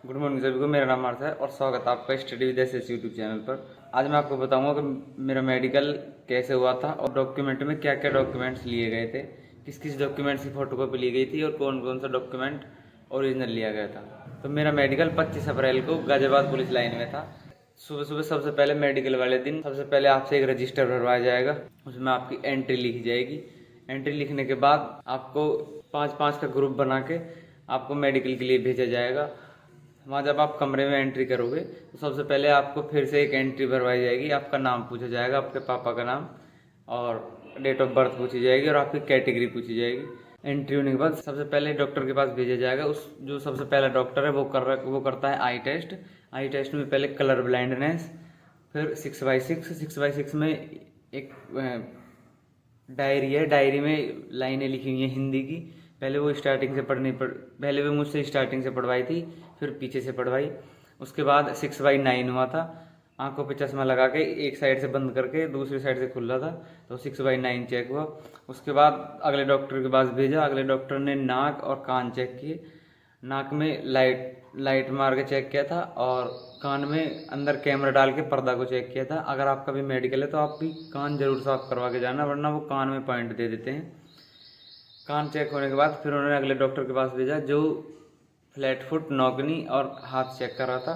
Good morning सभी को। मेरा नाम अर्थ है और स्वागत है आपका study with SS YouTube channel पर। आज मैं आपको बताऊंगा कि मेरा मेडिकल कैसे हुआ था और डॉक्यूमेंट में क्या क्या डॉक्यूमेंट्स लिए गए थे, किस किस डॉक्यूमेंट्स की फ़ोटोकॉपी ली गई थी और कौन कौन सा डॉक्यूमेंट ओरिजिनल लिया गया था। तो मेरा मेडिकल 25 अप्रैल को गाजियाबाद पुलिस लाइन में था। सुबह सुबह सबसे पहले मेडिकल वाले दिन सबसे पहले आपसे एक रजिस्टर भरवाया जाएगा, उसमें आपकी एंट्री लिखी जाएगी। एंट्री लिखने के बाद आपको 5-5 का ग्रुप बना के आपको मेडिकल के लिए भेजा जाएगा। वहाँ जब आप कमरे में एंट्री करोगे तो सबसे पहले आपको फिर से एक एंट्री भरवाई जाएगी। आपका नाम पूछा जाएगा, आपके पापा का नाम और डेट ऑफ बर्थ पूछी जाएगी और आपकी कैटेगरी पूछी जाएगी। एंट्री होने के बाद सबसे पहले डॉक्टर के पास भेजा जाएगा। उस जो सबसे पहला डॉक्टर है वो करता है आई टेस्ट। आई टेस्ट में पहले कलर ब्लाइंडनेस, फिर 6x6 में एक डायरी है। डायरी में लाइनें लिखी हुई हैं हिंदी की। पहले वो पहले वो मुझसे स्टार्टिंग से पढ़वाई थी, फिर पीछे से पढ़वाई। उसके बाद 6/9 हुआ था। आंखों पे चश्मा लगा के एक साइड से बंद करके दूसरी साइड से खुला था, तो 6/9 चेक हुआ। उसके बाद अगले डॉक्टर के पास भेजा। अगले डॉक्टर ने नाक और कान चेक किए। नाक में लाइट मार के चेक किया था और कान में अंदर कैमरा डाल के पर्दा को चेक किया था। अगर आपका भी मेडिकल है तो आप भी कान जरूर साफ करवा के जाना, वरना वो कान में पॉइंट दे देते हैं। कान चेक होने के बाद फिर उन्होंने अगले डॉक्टर के पास भेजा जो फ्लैट फुट, नौकनी और हाथ चेक कर रहा था।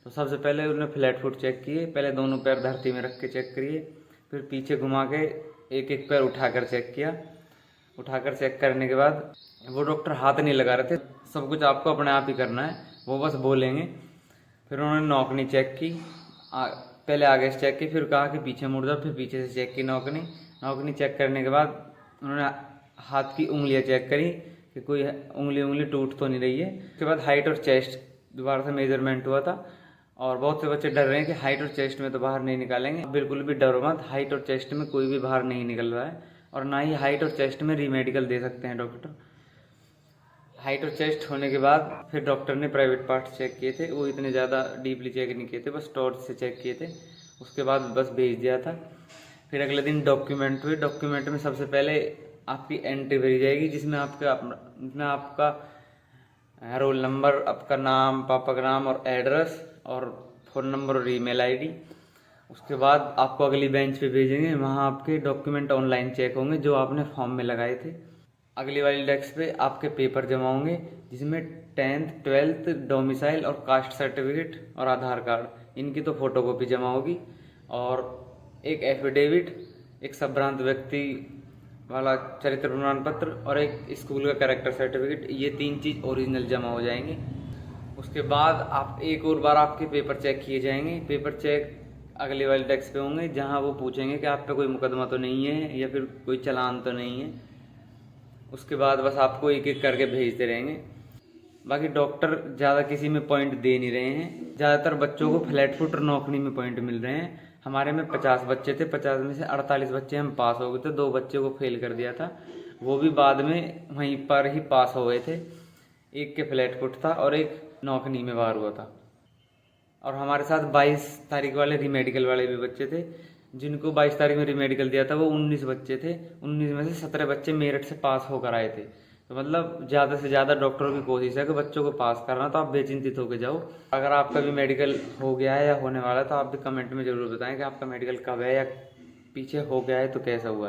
तो सबसे पहले उन्होंने फ्लैट फुट चेक किए। पहले दोनों पैर धरती में रख के चेक करिए, फिर पीछे घुमा के एक एक पैर उठाकर चेक किया। उठाकर चेक करने के बाद वो डॉक्टर हाथ नहीं लगा रहे थे, सब कुछ आपको अपने आप ही करना है, वो बस बोलेंगे। फिर उन्होंने नौकनी चेक की, पहले आगे से चेक की, फिर कहा कि पीछे मुड़ जाओ, फिर पीछे से चेक की नौकनी चेक करने के बाद उन्होंने हाथ की उंगलियां चेक करी कि कोई उंगली टूट तो नहीं रही है। उसके बाद हाइट और चेस्ट दोबारा से मेजरमेंट हुआ था। और बहुत से बच्चे डर रहे हैं कि हाइट और चेस्ट में तो बाहर नहीं निकालेंगे। बिल्कुल भी डरो मत, हाइट और चेस्ट में कोई भी बाहर नहीं निकल रहा है और ना ही हाइट और चेस्ट में रीमेडिकल दे सकते हैं डॉक्टर। हाइट और चेस्ट होने के बाद फिर डॉक्टर ने प्राइवेट पार्ट चेक किए थे। वो इतने ज़्यादा डीपली चेक नहीं किए थे, बस टॉर्च से चेक किए थे। उसके बाद बस भेज दिया था। फिर अगले दिन डॉक्यूमेंट हुए। डॉक्यूमेंट में सबसे पहले आपकी एंट्री भरी जाएगी, जिसमें आपका रोल नंबर, आपका नाम, पापा का नाम और एड्रेस और फ़ोन नंबर और ईमेल आईडी। उसके बाद आपको अगली बेंच पे भेजेंगे, वहाँ आपके डॉक्यूमेंट ऑनलाइन चेक होंगे जो आपने फॉर्म में लगाए थे। अगली वाली डेस्क पे आपके पेपर जमा होंगे, जिसमें 10th 12th डोमिसाइल और कास्ट सर्टिफिकेट और आधार कार्ड, इनकी तो फोटोकॉपी जमा होगी। और एक एफिडेविट, एक संभ्रांत व्यक्ति वाला चरित्र प्रमाण पत्र और एक स्कूल का कैरेक्टर सर्टिफिकेट, ये 3 चीज़ ओरिजिनल जमा हो जाएंगी। उसके बाद आप एक और बार आपके पेपर चेक किए जाएंगे। पेपर चेक अगले वाले डेस्क पे होंगे, जहां वो पूछेंगे कि आप पे कोई मुकदमा तो नहीं है या फिर कोई चालान तो नहीं है। उसके बाद बस आपको एक एक करके भेजते रहेंगे। बाकी डॉक्टर ज़्यादा किसी में पॉइंट दे नहीं रहे हैं, ज़्यादातर बच्चों को फ्लैट फुट और नौकनी में पॉइंट मिल रहे हैं। हमारे में 50 बच्चे थे, 50 में से 48 बच्चे हम पास हो गए थे, 2 बच्चे को फेल कर दिया था, वो भी बाद में वहीं पर ही पास हो गए थे। एक के फ्लैट फुट था और एक नौकनी में बाहर हुआ था। और हमारे साथ 22 तारीख वाले रीमेडिकल वाले भी बच्चे थे। जिनको 22 तारीख में रीमेडिकल दिया था वो 19 बच्चे थे। 19 में से 17 बच्चे मेरिट से पास होकर आए थे। तो मतलब ज़्यादा से ज़्यादा डॉक्टरों की कोशिश है कि बच्चों को पास करना, तो आप बेचिंतित होकर जाओ। अगर आपका भी मेडिकल हो गया है या होने वाला है तो आप भी कमेंट में ज़रूर बताएं कि आपका मेडिकल कब है या पीछे हो गया है तो कैसा हुआ है।